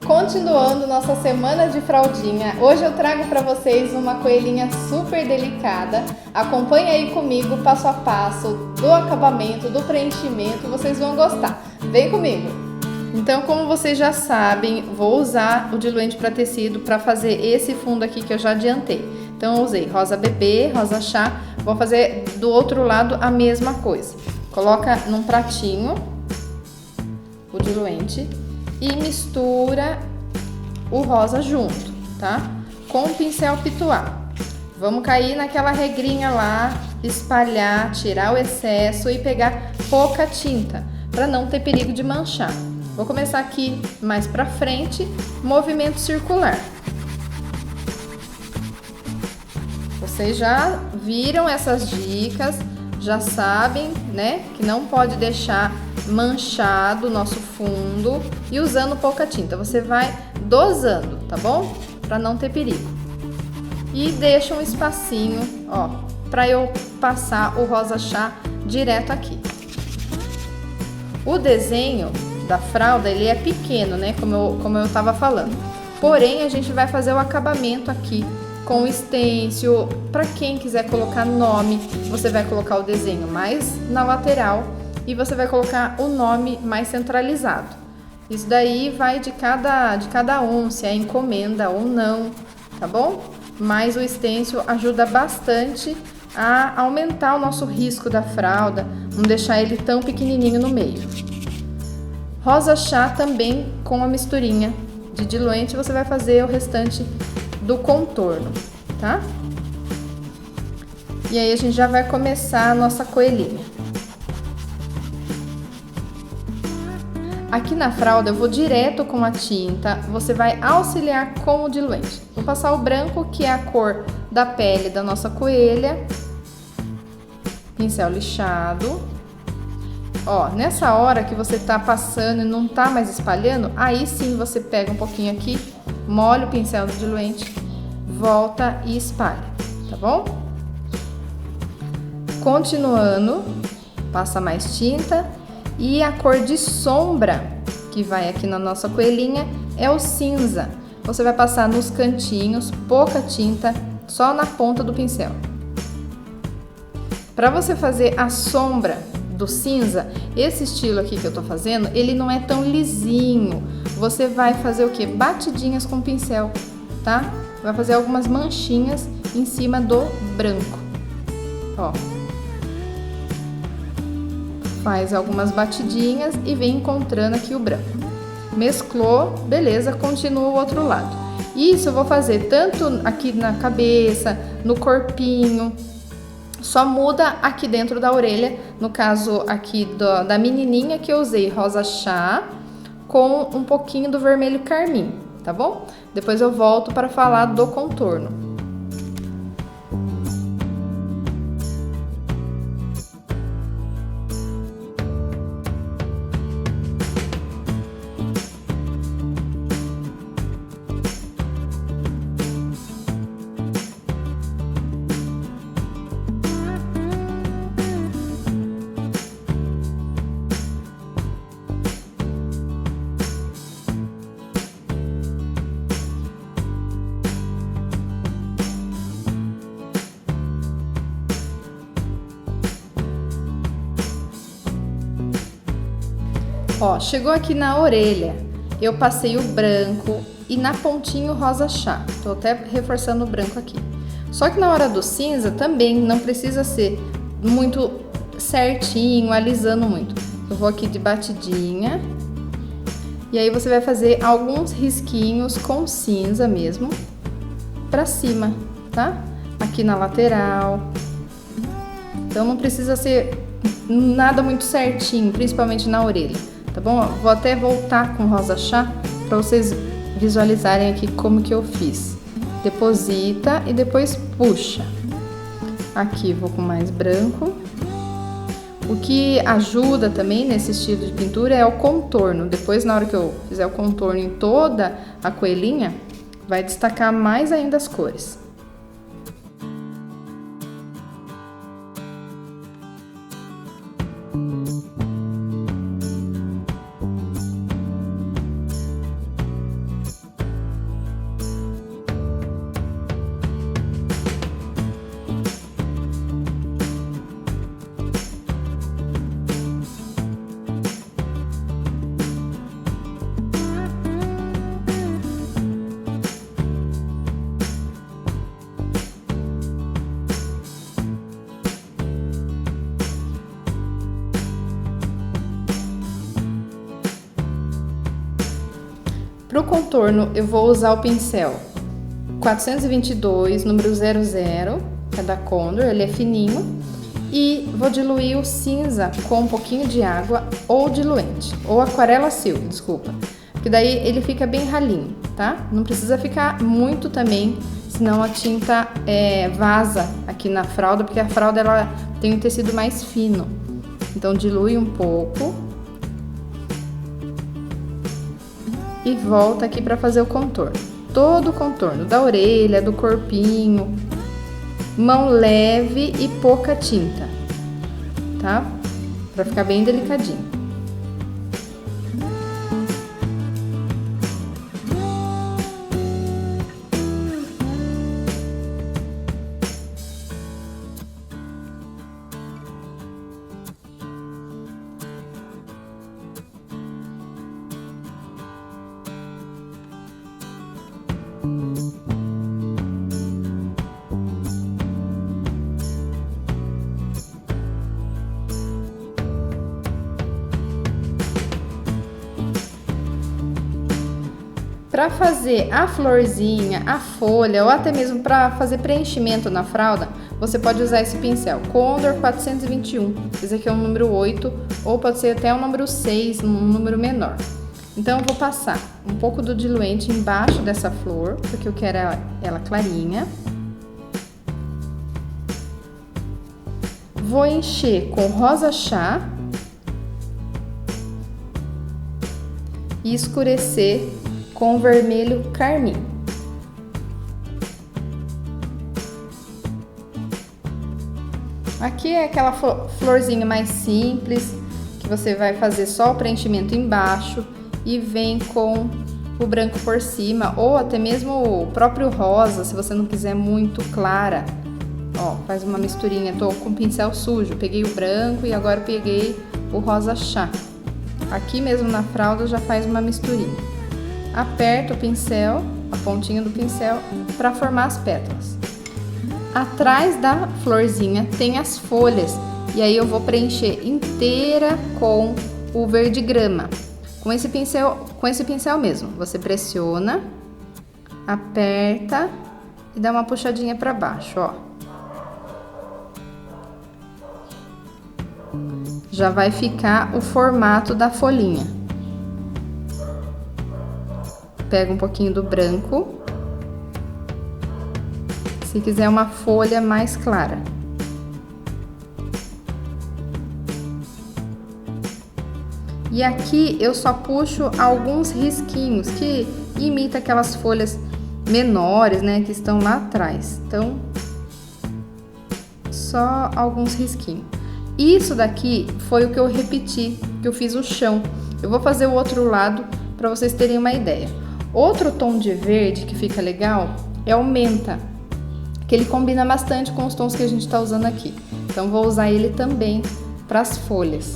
Continuando nossa semana de fraldinha, hoje eu trago para vocês uma coelhinha super delicada. Acompanhe aí comigo passo a passo do acabamento, do preenchimento, vocês vão gostar. Vem comigo! Então, como vocês já sabem, vou usar o diluente para tecido para fazer esse fundo aqui que eu já adiantei. Então, eu usei rosa bebê, rosa chá, vou fazer do outro lado a mesma coisa. Coloca num pratinho o diluente e mistura o rosa junto, tá? Com o pincel pituá. Vamos cair naquela regrinha lá, espalhar, tirar o excesso e pegar pouca tinta, para não ter perigo de manchar. Vou começar aqui mais pra frente, movimento circular. Vocês já viram essas dicas, já sabem, né, que não pode deixar manchado o nosso fundo e usando pouca tinta. Você vai dosando, tá bom? Para não ter perigo. E deixa um espacinho, ó, para eu passar o rosa chá direto aqui. O desenho da fralda, ele é pequeno, né, como eu tava falando. Porém, a gente vai fazer o acabamento aqui com o stencil. Para quem quiser colocar nome, você vai colocar o desenho mais na lateral e você vai colocar o nome mais centralizado. Isso daí vai de cada um, se é encomenda ou não, tá bom? Mas o stencil ajuda bastante a aumentar o nosso risco da fralda, não deixar ele tão pequenininho no meio. Rosa chá também com a misturinha de diluente, você vai fazer o restante do contorno, tá? E aí a gente já vai começar a nossa coelhinha. Aqui na fralda eu vou direto com a tinta, você vai auxiliar com o diluente. Vou passar o branco, que é a cor da pele da nossa coelha. Pincel lixado. Ó, nessa hora que você tá passando e não tá mais espalhando, aí sim você pega um pouquinho aqui, molha o pincel do diluente, volta e espalha, tá bom? Continuando, passa mais tinta. E a cor de sombra que vai aqui na nossa coelhinha é o cinza. Você vai passar nos cantinhos, pouca tinta, só na ponta do pincel. Para você fazer a sombra do cinza, esse estilo aqui que eu tô fazendo, ele não é tão lisinho. Você vai fazer o quê? Batidinhas com o pincel, tá? Vai fazer algumas manchinhas em cima do branco. Ó. Faz algumas batidinhas e vem encontrando aqui o branco. Mesclou, beleza, continua o outro lado. Isso eu vou fazer tanto aqui na cabeça, no corpinho, só muda aqui dentro da orelha, no caso aqui da menininha que eu usei rosa chá com um pouquinho do vermelho carmim, tá bom? Depois eu volto para falar do contorno. Ó, chegou aqui na orelha, eu passei o branco e na pontinha o rosa chá. Tô até reforçando o branco aqui. Só que na hora do cinza também não precisa ser muito certinho, alisando muito. Eu vou aqui de batidinha. E aí você vai fazer alguns risquinhos com cinza mesmo, pra cima, tá? Aqui na lateral. Então não precisa ser nada muito certinho, principalmente na orelha. Tá bom? Vou até voltar com rosa chá para vocês visualizarem aqui como que eu fiz. Deposita e depois puxa. Aqui vou com mais branco. O que ajuda também nesse estilo de pintura é o contorno. Depois, na hora que eu fizer o contorno em toda a coelhinha, vai destacar mais ainda as cores. Para o contorno, eu vou usar o pincel 422, número 00, que é da Condor, ele é fininho. E vou diluir o cinza com um pouquinho de água ou diluente, ou aquarela silk, desculpa. Porque daí ele fica bem ralinho, tá? Não precisa ficar muito também, senão a tinta vaza aqui na fralda, porque a fralda ela tem um tecido mais fino. Então dilui um pouco. E volta aqui para fazer o contorno. Todo o contorno da orelha, do corpinho. Mão leve e pouca tinta, tá? Para ficar bem delicadinho. Para fazer a florzinha, a folha ou até mesmo para fazer preenchimento na fralda, você pode usar esse pincel Condor 421. Esse aqui é o número 8 ou pode ser até o número 6, um número menor. Então eu vou passar um pouco do diluente embaixo dessa flor, porque eu quero ela clarinha. Vou encher com rosa chá e escurecer com vermelho carmim. Aqui é aquela florzinha mais simples, que você vai fazer só o preenchimento embaixo e vem com o branco por cima, ou até mesmo o próprio rosa, se você não quiser muito clara. Ó, faz uma misturinha, tô com o pincel sujo, peguei o branco e agora peguei o rosa chá. Aqui mesmo na fralda já faz uma misturinha. Aperta o pincel, a pontinha do pincel, para formar as pétalas. Atrás da florzinha tem as folhas, e aí eu vou preencher inteira com o verde grama. Com esse pincel mesmo, você pressiona, aperta e dá uma puxadinha para baixo, ó. Já vai ficar o formato da folhinha. Pega um pouquinho do branco, se quiser uma folha mais clara. E aqui eu só puxo alguns risquinhos que imita aquelas folhas menores, né, que estão lá atrás. Então, só alguns risquinhos. Isso daqui foi o que eu repeti, que eu fiz o chão. Eu vou fazer o outro lado para vocês terem uma ideia. Outro tom de verde que fica legal é o menta, que ele combina bastante com os tons que a gente está usando aqui. Então, vou usar ele também para as folhas.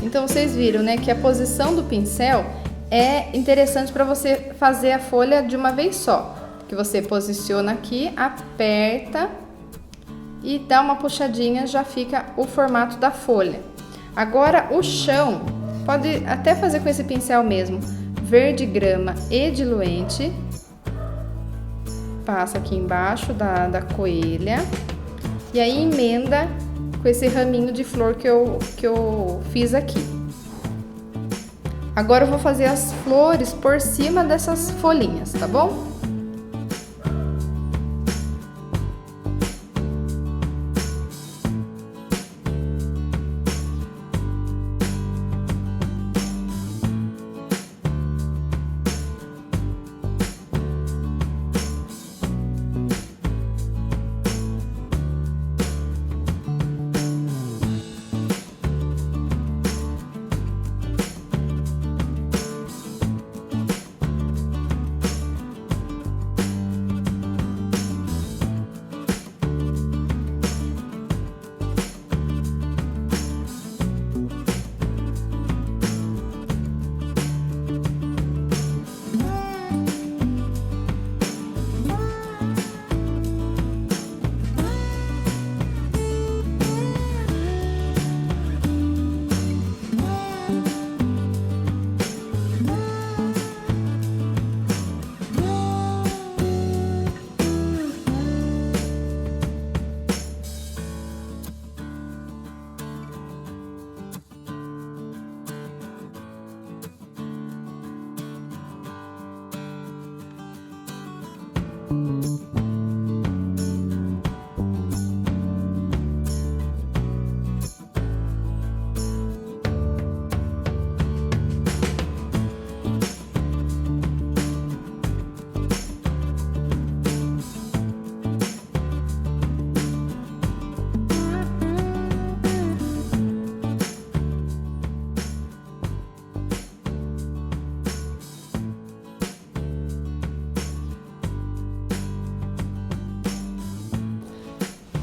Então, vocês viram, né, que a posição do pincel é interessante para você fazer a folha de uma vez só. Que você posiciona aqui, aperta e dá uma puxadinha, já fica o formato da folha. Agora, o chão, pode até fazer com esse pincel mesmo, verde grama e diluente. Passa aqui embaixo da coelha e aí emenda com esse raminho de flor que eu fiz aqui. Agora eu vou fazer as flores por cima dessas folhinhas, tá bom?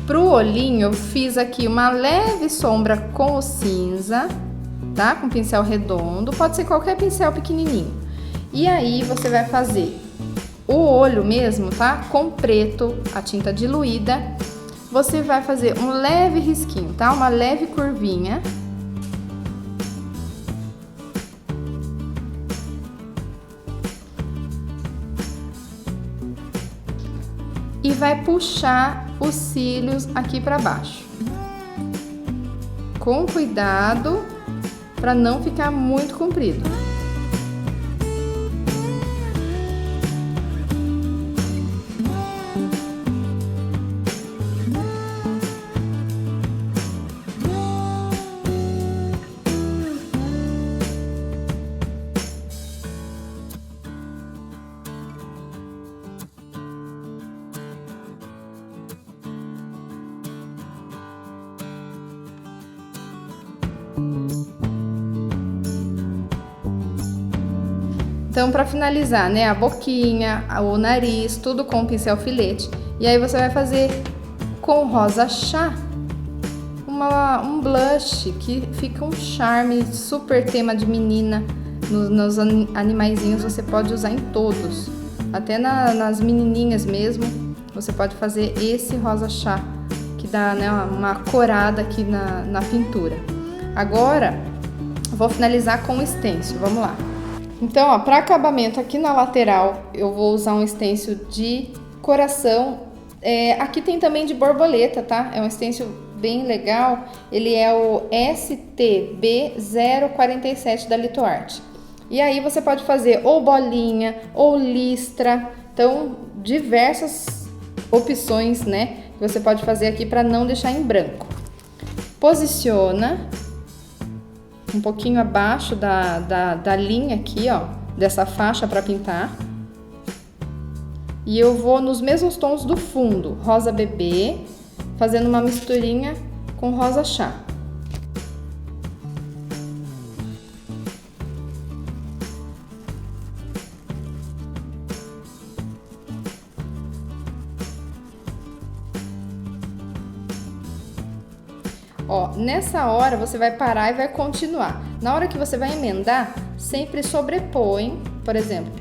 Pro olhinho, eu fiz aqui uma leve sombra com o cinza, tá? Com pincel redondo, pode ser qualquer pincel pequenininho. E aí, você vai fazer o olho mesmo, tá? Com preto, a tinta diluída. Você vai fazer um leve risquinho, tá? Uma leve curvinha. E vai puxar os cílios aqui para baixo. Com cuidado para não ficar muito comprido. Então, para finalizar, né, a boquinha, o nariz, tudo com pincel filete. E aí você vai fazer com rosa chá um blush que fica um charme, super tema de menina. Nos animaizinhos você pode usar em todos, até nas menininhas mesmo. Você pode fazer esse rosa chá que dá, né, uma corada aqui na pintura. Agora, vou finalizar com o stencil, vamos lá. Então, ó, para acabamento aqui na lateral, eu vou usar um stencil de coração. Aqui tem também de borboleta, tá? É um stencil bem legal. Ele é o STB047 da Litoart. E aí você pode fazer ou bolinha ou listra. Então, diversas opções, né? Que você pode fazer aqui para não deixar em branco. Posiciona um pouquinho abaixo da linha aqui, ó, dessa faixa para pintar. E eu vou nos mesmos tons do fundo, rosa bebê, fazendo uma misturinha com rosa chá. Ó, nessa hora você vai parar e vai continuar. Na hora que você vai emendar, sempre sobrepõe, por exemplo,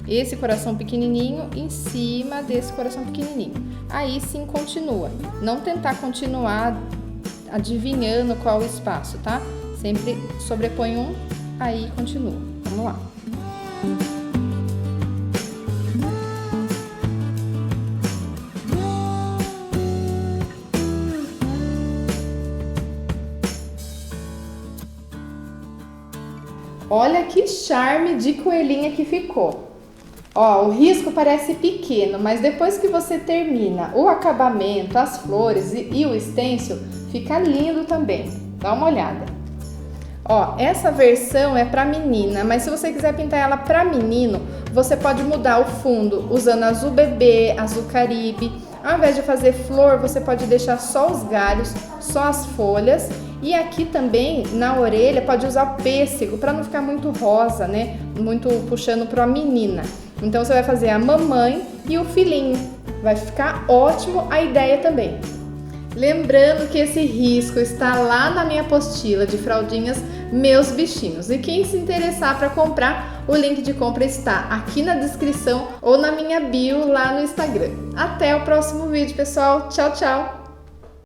esse coração pequenininho em cima desse coração pequenininho. Aí sim continua. Não tentar continuar adivinhando qual o espaço, tá? Sempre sobrepõe um, aí continua. Vamos lá. Olha que charme de coelhinha que ficou. Ó, o risco parece pequeno, mas depois que você termina o acabamento, as flores e o stencil, fica lindo também. Dá uma olhada. Ó, essa versão é para menina, mas se você quiser pintar ela para menino, você pode mudar o fundo usando azul bebê, azul caribe. Ao invés de fazer flor, você pode deixar só os galhos, só as folhas. E aqui também, na orelha, pode usar o pêssego, para não ficar muito rosa, né? Muito puxando para a menina. Então, você vai fazer a mamãe e o filhinho. Vai ficar ótimo a ideia também. Lembrando que esse risco está lá na minha apostila de fraldinhas Meus Bichinhos. E quem se interessar para comprar, o link de compra está aqui na descrição ou na minha bio lá no Instagram. Até o próximo vídeo, pessoal. Tchau, tchau!